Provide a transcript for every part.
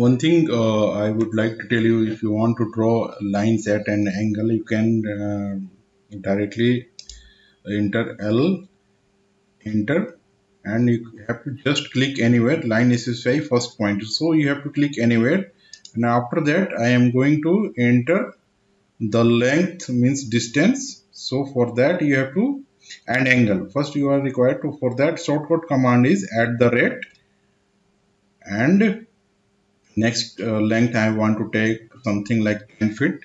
One thing I would like to tell you, if you want to draw lines at an angle, you can directly enter L, enter, and you have to just click anywhere. Line specify first point, so you have to click anywhere, and after that I am going to enter the length, means distance. So for that you have to, and angle. First you are required to, for that shortcut command is @ and next length I want to take something like 10 feet,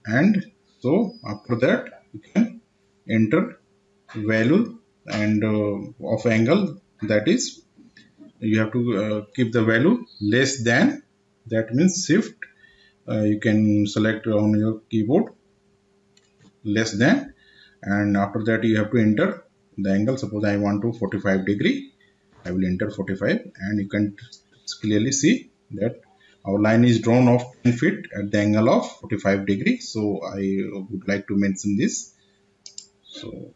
and so after that you can enter value and of angle, that is you have to keep the value less than, that means shift, you can select on your keyboard less than, and after that you have to enter the angle. Suppose I want to 45 degree, I will enter 45, and you can clearly see that our line is drawn of 10 feet at the angle of 45 degree. So I would like to mention this. So